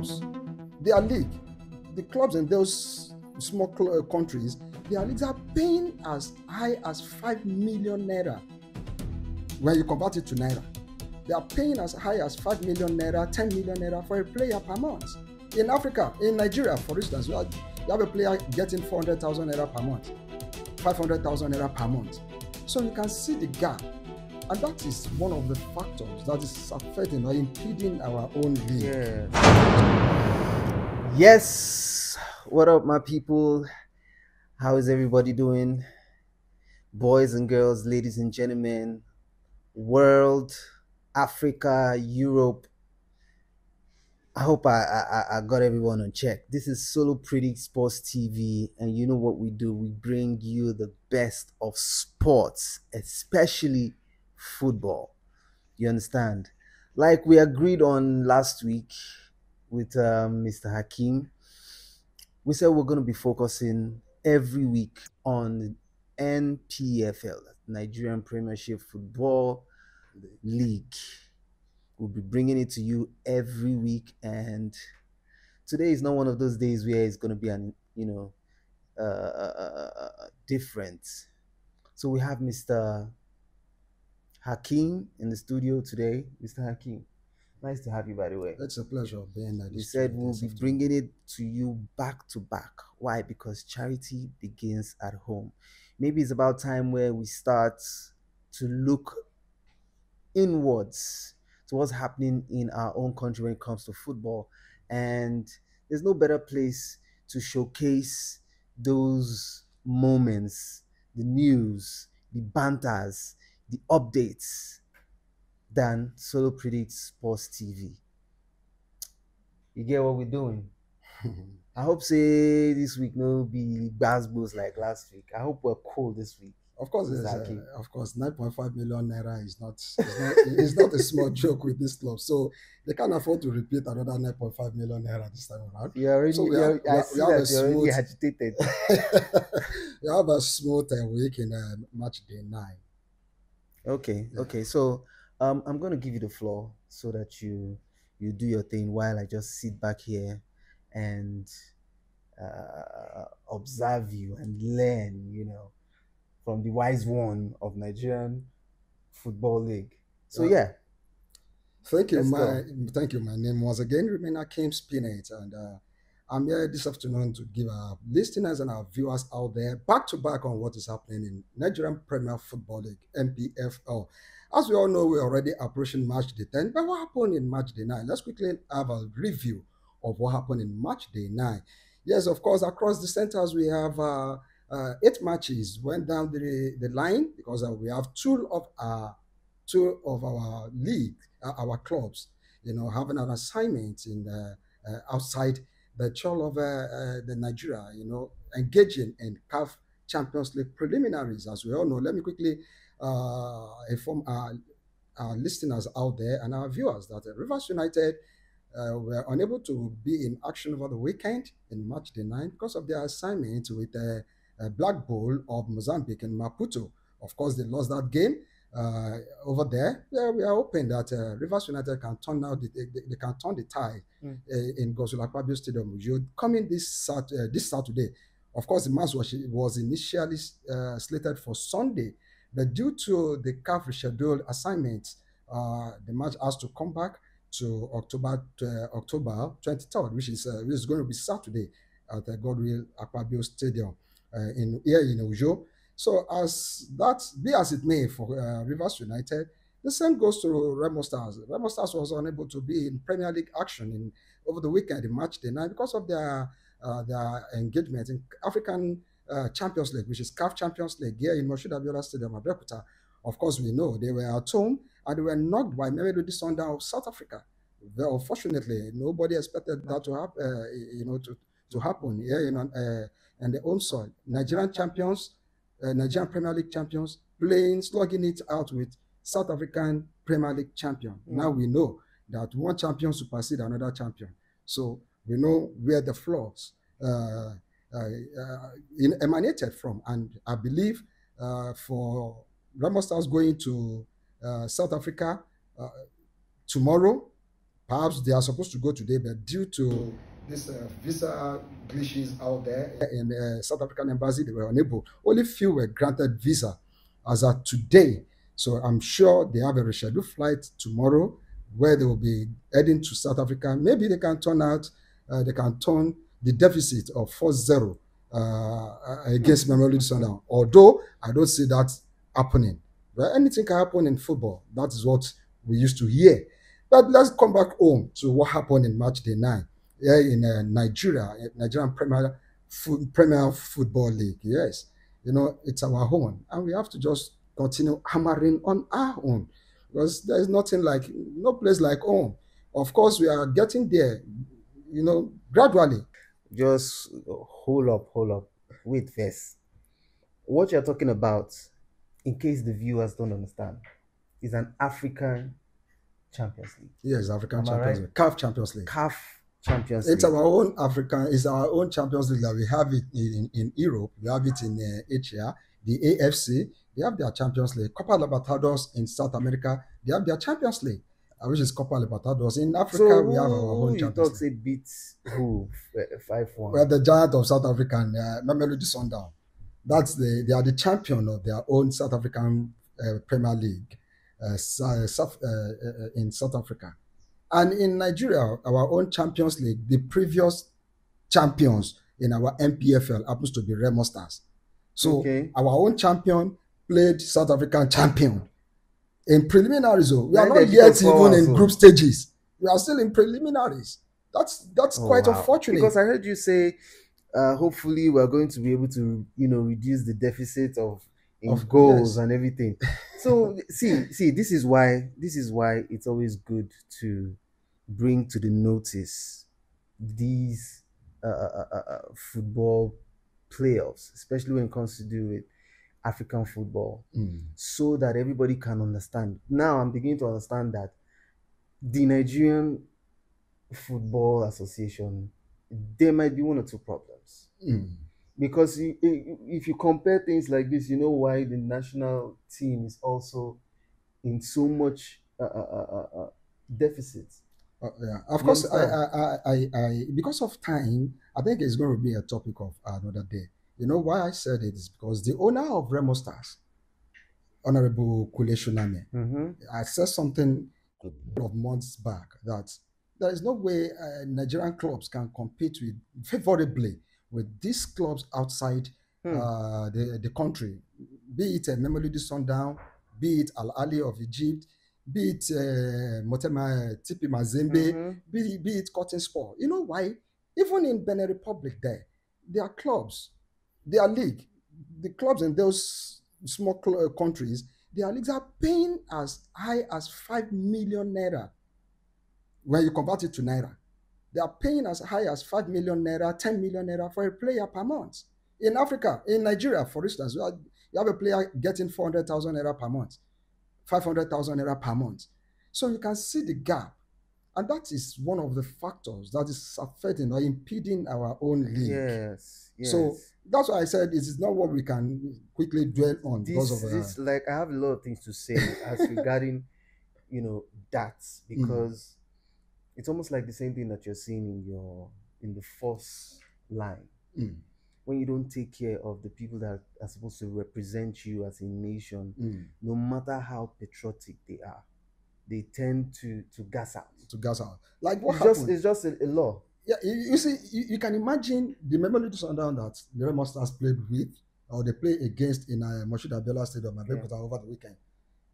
clubs, their league, the clubs in those small countries, their leagues are paying as high as 5 million naira. When you convert it to naira, they are paying as high as 5 million naira, 10 million naira for a player per month. In Africa, in Nigeria, for instance, you have a player getting 400,000 naira per month, 500,000 naira per month. So you can see the gap. And that is one of the factors that is affecting or impeding our own league. Yeah. Yes. What up, my people? How is everybody doing? Boys and girls, ladies and gentlemen, world, Africa, Europe. I hope I got everyone on check. This is SOLOPREDICT Sports TV, and you know what we do? We bring you the best of sports, especially football. You understand? Like we agreed on last week with Mr. Hakim, we said we're going to be focusing every week on Npfl, Nigerian Premiership Football League. We'll be bringing it to you every week, and today is not one of those days where it's going to be different. So we have Mr. Hakim in the studio today. Mr. Hakim, nice to have you, by the way. It's a pleasure being at this. We said we'll be bringing it to you back to back. Why? Because charity begins at home. Maybe it's about time where we start to look inwards to what's happening in our own country when it comes to football. And there's no better place to showcase those moments, the news, the banters, the updates than SOLOPREDICT Sports TV. You get what we're doing? I hope say this week no be basketballs like last week. I hope we're cool this week. Of course, of course, 9.5 million naira is not a small joke with this club. So they can't afford to repeat another 9.5 million naira this time around. You're already agitated. We have a smooth week in match day 9. Okay. So I'm going to give you the floor so that you do your thing while I just sit back here and observe you and learn, from the wise one of Nigerian Football League. So yeah. Thank you. My name once again remain Hakim Spinate, and I'm here this afternoon to give our listeners and our viewers out there back to back on what is happening in Nigerian Premier Football League, Npfl. As we all know, we're already approaching match day 10, but what happened in match day 9? Let's quickly have a review of what happened in match day 9. Yes, of course, across the centers we have 8 matches went down the line because we have two of our league, our clubs, having an assignment in outside the chall of the Nigeria, engaging in CAF Champions League preliminaries, as we all know. Let me quickly inform our listeners out there and our viewers that Rivers United were unable to be in action over the weekend in match day 9 because of their assignment with Black Bull of Mozambique in Maputo. Of course, they lost that game over there. Yeah, we are hoping that Rivers United can turn they can turn the tide in Godswill Akpabio Stadium. Coming this Saturday. Of course, the match was initially slated for Sunday, but due to the CAF rescheduled assignments, the match has to come back to October 23rd, which is going to be Saturday at the Godswill Akpabio Stadium here in Ojo. So as it may for Rivers United, the same goes to Remo Stars. Remo Stars was unable to be in Premier League action over the weekend in match day 9 because of their engagement in African Champions League, which is CAF Champions League here in Moshood Abiola Stadium, Abeokuta. Of course, we know they were at home and they were knocked by Mamelodi Sundowns of South Africa. Very unfortunately, nobody expected that to happen. To happen here in their own soil. Nigerian champions, Nigerian Premier League champions, slugging it out with South African Premier League champion. Now we know that one champion supersedes another champion. So we know where the flaws emanated from. And I believe for Remo Stars going to South Africa tomorrow, Perhaps they are supposed to go today, but due to this visa glitches out there in the South African embassy, they were unable. Only few were granted visa as of today. So I'm sure they have a rescheduled flight tomorrow where they will be heading to South Africa. Maybe they can turn the deficit of 4-0 against Mamelodi Sundowns. Although I don't see that happening. But anything can happen in football. That is what we used to hear. But let's come back home to what happened in match day 9 here in Nigeria, Nigerian Premier Football League. Yes, it's our own, and we have to just continue hammering on our own because there is no place like home. Of course, we are getting there, gradually. Just hold up. Wait first. What you're talking about, in case the viewers don't understand, is an African Champions League. Yes, African Am I Champions right? League. CAF Champions League. CAF Champions It's League. It's our own Champions League that we have it in Europe. We have it in Asia. The AFC, they have their Champions League. Copa Libertadores in South America, they have their Champions League, which is Copa Libertadores. In Africa, So we have our who own you Champions talk League. say beats who 5-1? We are the giant of South African, Mamelodi Sundowns. They are the champion of their own South African Premier League in South Africa. And in Nigeria, our own Champions League, the previous champions in our Npfl happens to be Remo Stars. So our own champion played South African champion in preliminaries. We are not yet even in group stages. We are still in preliminaries. That's quite unfortunate. Because I heard you say, hopefully we're going to be able to, reduce the deficit of goals and everything. So see, this is why it's always good to bring to the notice these football playoffs, especially when it comes to do with African football, so that everybody can understand. Now I'm beginning to understand that the Nigerian Football Association, there might be one or two problems. Because if you compare things like this, you know why the national team is also in so much deficit. Of course, I because of time, I think it's going to be a topic of another day. You know why I said it is because the owner of Remo Stars, Honorable Kule Shuname, I said something a couple of months back that there is no way Nigerian clubs can compete favorably with these clubs outside the country, be it Mamelodi Sundowns, be it Al Ahly of Egypt, be it Motema TP Mazembe, be it Cotton Sport. You know why? Even in Benin Republic, their clubs, their league, the clubs in those small countries, their leagues are paying as high as 5 million naira. When you convert it to naira, they are paying as high as 5 million naira, 10 million naira for a player per month. In Africa, in Nigeria, for instance, you have a player getting 400,000 naira per month, 500,000 naira per month. So you can see the gap. And that is one of the factors that is affecting or impeding our own league. Yes. So that's why I said it is not what we can quickly dwell on because of this. Like, I have a lot of things to say as regarding, that, because it's almost like the same thing that you're seeing in the first line. When you don't take care of the people that are supposed to represent you as a nation, no matter how patriotic they are, they tend to gas out. Like what happened? It's just a law. Yeah, you see, you can imagine the Mamelodi Sundowns that the Remo Stars played with, or they play against in Moshood Abiola Stadium over the weekend.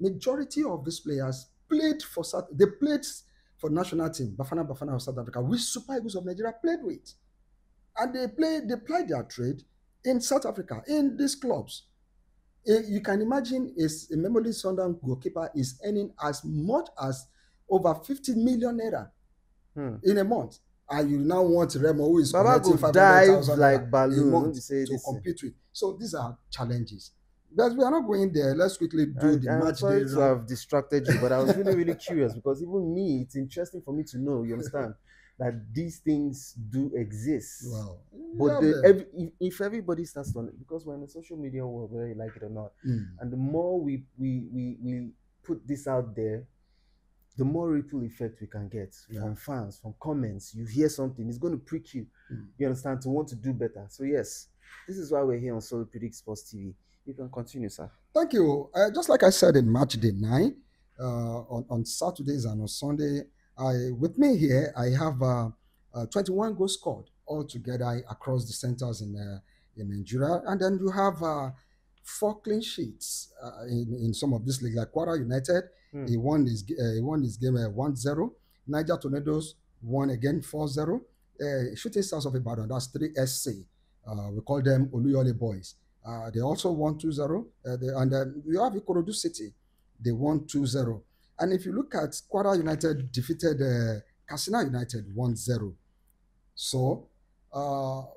Majority of these players played for national team, Bafana of South Africa, which Super Eagles of Nigeria played with. And they plied their trade in South Africa, in these clubs. You can imagine a Mamelodi Sundowns goalkeeper is earning as much as over 50 million naira in a month. And you now want Remo, who is collecting 500,000 like balloon a month to compete with. So these are challenges. But we are not going there. Let's quickly do the match. I'm sorry to have distracted you, but I was really, really curious because even me, it's interesting for me to know, you understand, that these things do exist. Wow. But if everybody starts to, because we're in the social media world, whether you like it or not, and the more we put this out there, the more ripple effect we can get from fans, from comments. You hear something, it's going to prick you. You understand, to want to do better. So yes, this is why we're here on Solo Predict Sports TV. You can continue, sir. Thank you. Just like I said in Match Day 9, on Saturdays and on Sunday, with me here, I have 21 goals scored altogether across the centers in Nigeria. And then you have 4 clean sheets in some of this league, like Kwara United. He won his game 1-0. Niger Tornadoes won again 4-0. Shooting Stars of Ibadan, that's 3SC. We call them Oluyole Boys. They also won 2-0. And you have Ikorodu City. They won 2-0. And if you look at Kwara United defeated Katsina United 1-0. So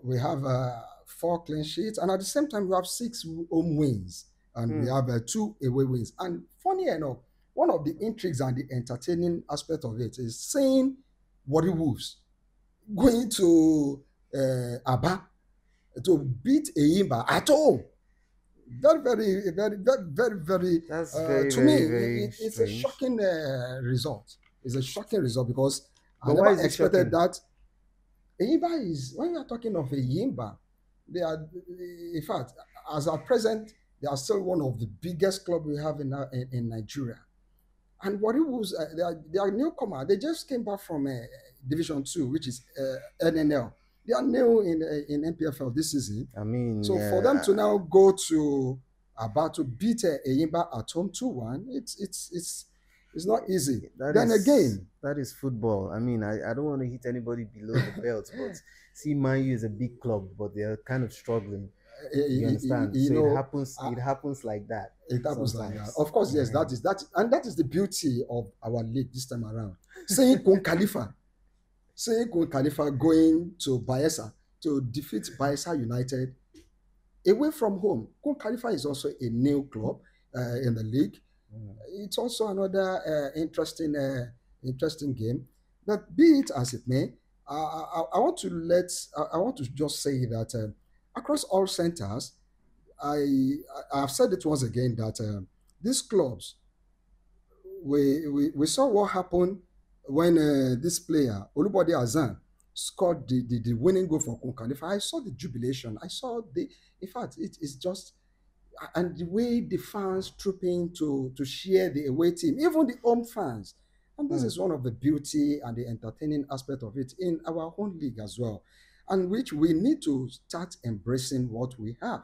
we have 4 clean sheets. And at the same time, we have 6 home wins. And we have 2 away wins. And funny enough, one of the intrigues and the entertaining aspect of it is seeing Warri Wolves going to Aba to beat Eyimba at home. Very. That's very, to very, me, very it's a strange. shocking result. It's a shocking result because I But why never is it expected shocking? that. Eyimba is, when you are talking of Eyimba, they are, in fact, as at present, they are still one of the biggest clubs we have in Nigeria. And Warri Wolves, they are newcomer. They just came back from Division 2, which is NNL. They are new in Npfl this season. I mean, So for them to now go to Aba to beat Eyimba at home 2-1, it's not easy. That is football. I mean, I don't want to hit anybody below the belt, but see, Man U is a big club, but they are kind of struggling. You understand? So it happens like that. It happens like that. Of course, yes, that is the beauty of our league this time around. Saying Kun Khalifa going to Bayelsa to defeat Bayelsa United away from home. Kun Khalifa is also a new club in the league. It's also another interesting game. But be it as it may, I want to just say that across all centers, I've said it once again that these clubs, we saw what happened when this player Olubode Azan scored the winning goal for Kun Khalifa. I saw the jubilation. In fact, it's just, and the way the fans trooping to cheer the away team, even the home fans. And this is one of the beauty and the entertaining aspect of it in our own league as well, and which we need to start embracing what we have.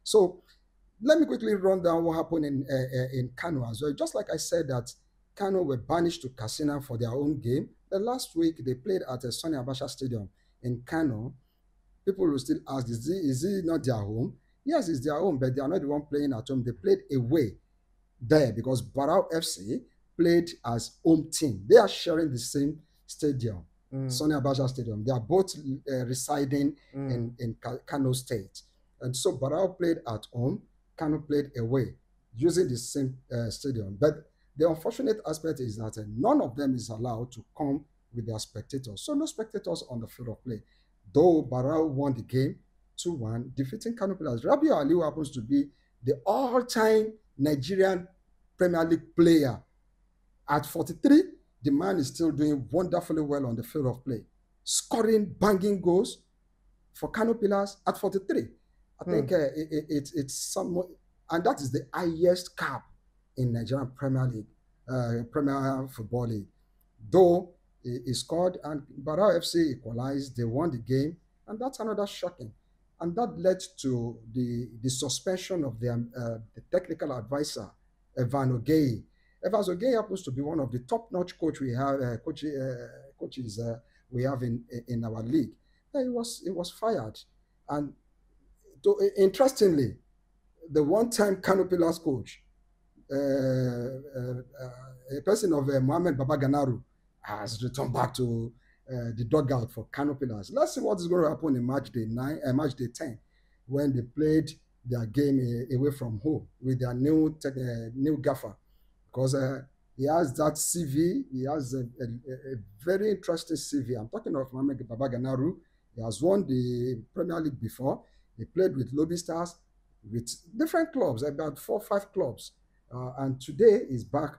So let me quickly run down what happened in Kano as well. Just like I said that Kano were banished to Katsina for their own game. The last week they played at a Sani Abacha Stadium in Kano. People will still ask, is it not their home? Yes, it's their home, but they are not the one playing at home. They played away there because Barao FC played as home team. They are sharing the same stadium, Sani Abacha Stadium. They are both residing in Kano State. And so Barao played at home, Kano played away, using the same stadium. But the unfortunate aspect is that none of them is allowed to come with their spectators. So no spectators on the field of play. Though Barao won the game 2-1, defeating Kano Pillars. Rabiu Aliu happens to be the all-time Nigerian Premier League player. At 43, the man is still doing wonderfully well on the field of play, scoring banging goals for Kano Pillars at 43. I think it's somewhat, and that is the highest cap in Nigerian Premier League, Premier Football League. Though he scored and Barao FC equalized, they won the game, and that's another shocking. And that led to the suspension of the technical advisor, Evan Ogei. Evan Ogei happens to be one of the top-notch coaches we have in our league. He was fired, and interestingly, the one-time Kano Pillars coach, a person of Mohammed Baba Ganaru, has returned back to the dugout for Kano Pillars. Let's see what is going to happen in match day 10, when they played their game away from home with their new gaffer, because he has that CV. He has a very interesting CV. I'm talking of Mohammed Baba Ganaru. He has won the Premier League before. He played with Lobby Stars, with different clubs, about 4 or 5 clubs. And today he's back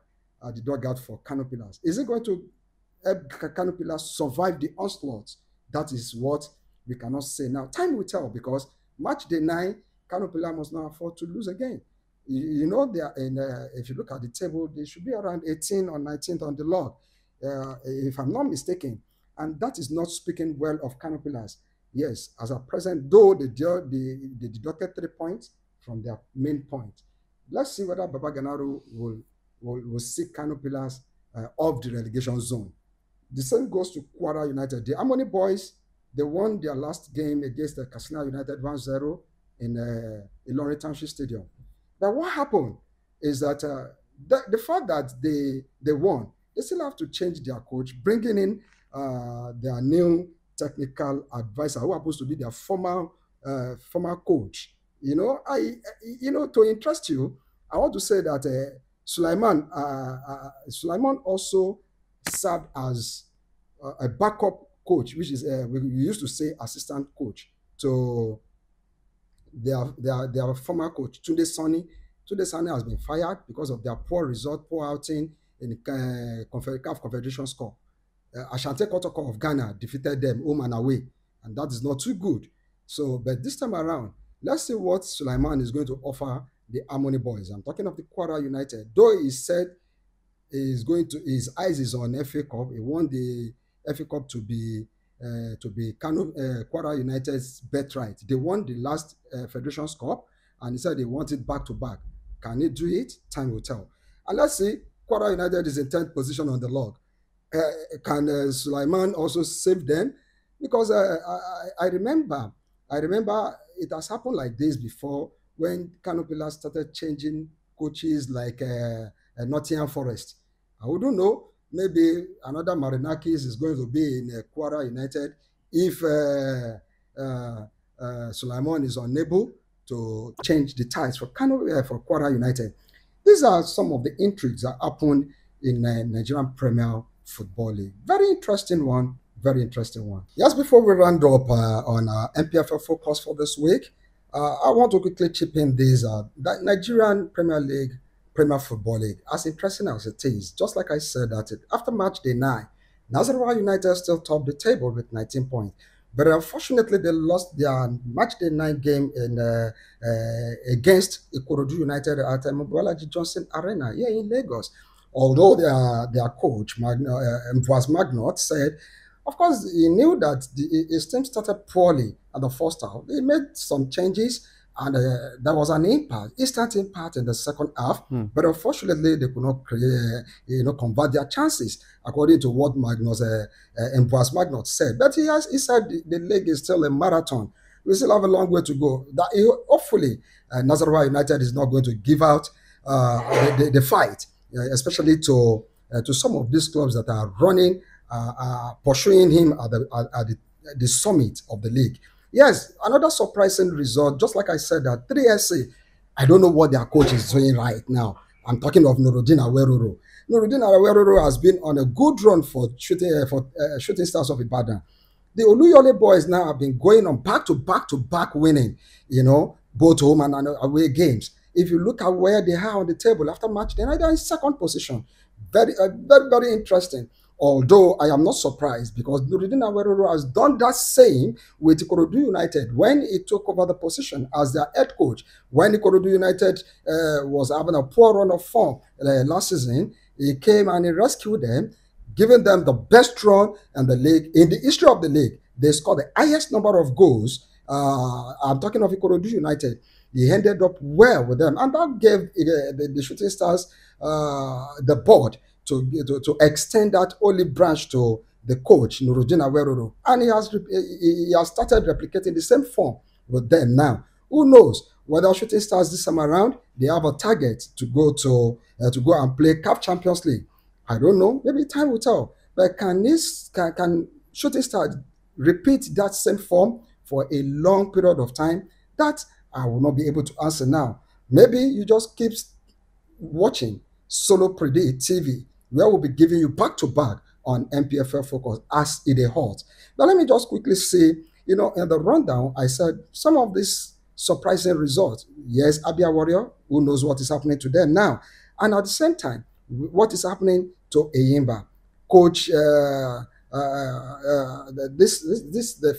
the dugout for Kano Pillars. Is it going to help Kano Pillars survive the onslaught? That is what we cannot say now. Time will tell, because match day 9, Kano Pillars must not afford to lose again. You know, they are in, if you look at the table, they should be around 18 or 19th on the log, if I'm not mistaken. And that is not speaking well of Kano Pillars. Yes, as a present, though they deducted 3 points from their main point. Let's see whether Baba Ganaru will see Kano Pillars off the relegation zone. The same goes to Kwara United. The Harmony Boys, they won their last game against the Katsina United 1-0 in Ilorin Township Stadium. But what happened is that the fact that they won, they still have to change their coach, bringing in their new technical advisor, who happens to be their former coach. To interest you, I want to say that Sulaiman also served as a backup coach, which is we used to say assistant coach to their former coach, Tunde Sani. Tunde Sani has been fired because of their poor result, poor outing in the CAF Confederation Cup. Ashanti Kotoko of Ghana defeated them home and away, and that is not too good. So, but this time around, let's see what Sulaiman is going to offer the Harmony Boys. I'm talking of the Kwara United. Though he said his eyes is on FA Cup. He won the FA Cup to be Kwara United's birthright. They won the last Federations Cup, and he said they want it back to back. Can he do it? Time will tell. And let's see, Kwara United is in 10th position on the log. Can Sulaiman also save them? Because I remember it has happened like this before, when Kano Pillars started changing coaches, like Nottingham Forest. I wouldn't know. Maybe another Marinakis is going to be in Kwara United if Sulaiman is unable to change the ties for Kwara United. These are some of the intrigues that happened in Nigerian Premier Football League. Very interesting one. Very interesting one. Just before we round up on our Npfl focus for this week, I want to quickly chip in this. That Nigerian Premier League, Premier Football League, as interesting as it is, just like I said, that after match day 9, Nasarawa United still top the table with 19 points. But unfortunately, they lost their match day 9 game against Ikorodu United at Mobolaji Johnson Arena here in Lagos. Although their coach, Mvwas Magnot, said, of course, he knew that his team started poorly at the first half. They made some changes, and there was an instant impact in the second half. But unfortunately, they could not convert their chances, according to what Mvwas Magnot said. But he said the league is still a marathon. We still have a long way to go. Hopefully, Nasarawa United is not going to give out the fight, especially to some of these clubs that are running, pursuing him at the summit of the league. Yes, another surprising result, just like I said, that 3SC, I don't know what their coach is doing right now. I'm talking of Nuruddin Aweroro. Nuruddin Aweroro has been on a good run for shooting stars of Ibadan. The Oluyole boys now have been going on back to back winning, both home and away games. If you look at where they are on the table after match, they're in second position. Very, very interesting. Although I am not surprised, because Nuruddin Aweroro has done that same with Ikorodu United when he took over the position as their head coach. When Ikorodu United was having a poor run of form last season, he came and he rescued them, giving them the best run in the league. In the history of the league, they scored the highest number of goals. I'm talking of Ikorodu United. He ended up well with them, and that gave the Shooting Stars the board to extend that olive branch to the coach, Nuruddin Aweroro. And he has started replicating the same form with them now. Who knows whether Shooting Stars this time around, they have a target to go and play CAF Champions League. I don't know. Maybe time will tell. But can Shooting Stars repeat that same form for a long period of time? That I will not be able to answer now. Maybe you just keep watching SOLOPREDICT TV, where we'll be giving you back-to-back on Npfl Focus as it is hot. But let me just quickly say, in the rundown, I said some of these surprising results. Yes, Abia Warrior, who knows what is happening to them now. And at the same time, what is happening to Eyimba. Coach, the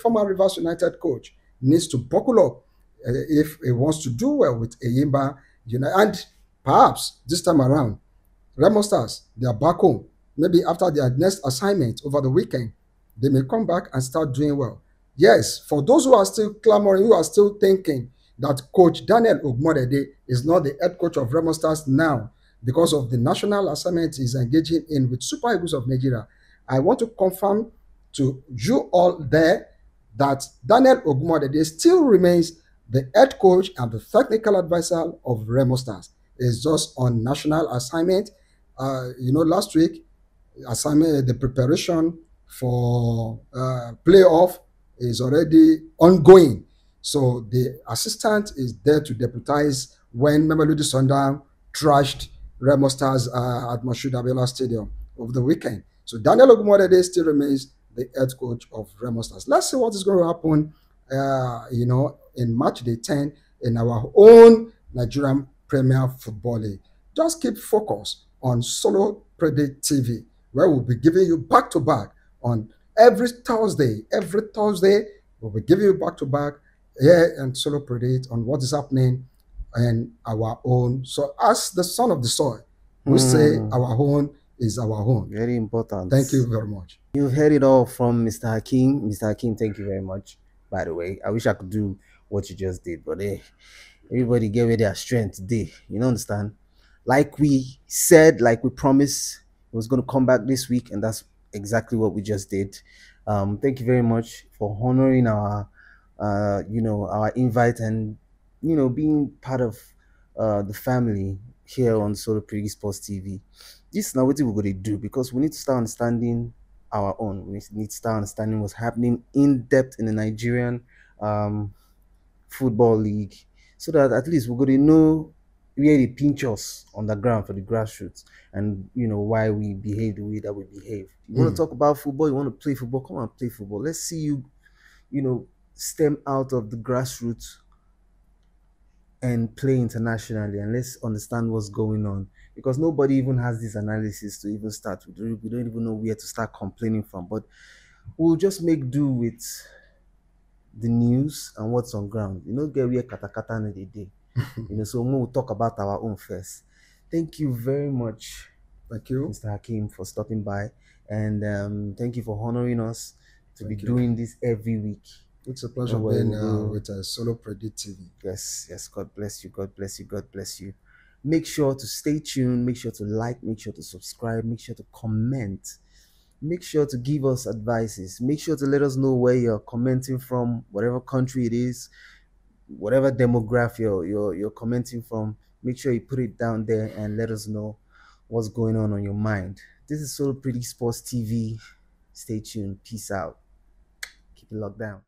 former Rivers United coach needs to buckle up if he wants to do well with Eyimba, and perhaps this time around, Remo Stars, they are back home. Maybe after their next assignment over the weekend, they may come back and start doing well. Yes, for those who are still clamoring, who are still thinking that Coach Daniel Ogmodede is not the head coach of Remo Stars now because of the national assignment he's engaging in with Super Eagles of Nigeria, I want to confirm to you all there that Daniel Ogmodede still remains the head coach and the technical advisor of Remo Stars. Is just on national assignment. Last week, assignment, the preparation for playoff is already ongoing. So the assistant is there to deputize when Mamelodi Sundowns trashed Remo Stars at Moshood Abiola Stadium over the weekend. So Daniel Ogumodede still remains the head coach of Remo Stars. Let's see what is going to happen, in match day 10 in our own Nigerian Premier Football League. Just keep focus on Solo Predict TV, where we'll be giving you back to back on every Thursday. Every Thursday, we'll be giving you back to back here and Solo Predict on what is happening in our own. So, as the son of the soil, we say our own is our own. Very important. Thank you very much. You've heard it all from Mr. Hakim. Mr. Hakim, thank you very much. By the way, I wish I could do what you just did, but everybody gave it their strength today. You understand? Like we said, like we promised, it was going to come back this week, and that's exactly what we just did. Thank you very much for honoring our our invite, and being part of the family here on SOLOPREDICT Sports TV. This is now what we're going to do, because we need to start understanding our own. We need to start understanding what's happening in depth in the Nigerian football league, so that at least we're going to know where they pinch us on the ground for the grassroots, and why we behave the way that we behave. You want to talk about football, you want to play football, come on, play football. Let's see you stem out of the grassroots and play internationally, and let's understand what's going on, because nobody even has this analysis to even start with. We don't even know where to start complaining from, but we'll just make do with the news and what's on ground. Get where katakata in the day. So we'll talk about our own first. Thank you very much. Thank you, Mr. Hakim, for stopping by, and thank you for honoring us to be doing this every week. It's a pleasure being with Solo Predict TV. Yes. God bless you. God bless you. God bless you. Make sure to stay tuned. Make sure to like. Make sure to subscribe. Make sure to comment. Make sure to give us advices. Make sure to let us know where you're commenting from, whatever country it is, whatever demographic you're commenting from. Make sure you put it down there and let us know what's going on your mind. This is SOLOPREDICT Sports TV. Stay tuned. Peace out. Keep it locked down.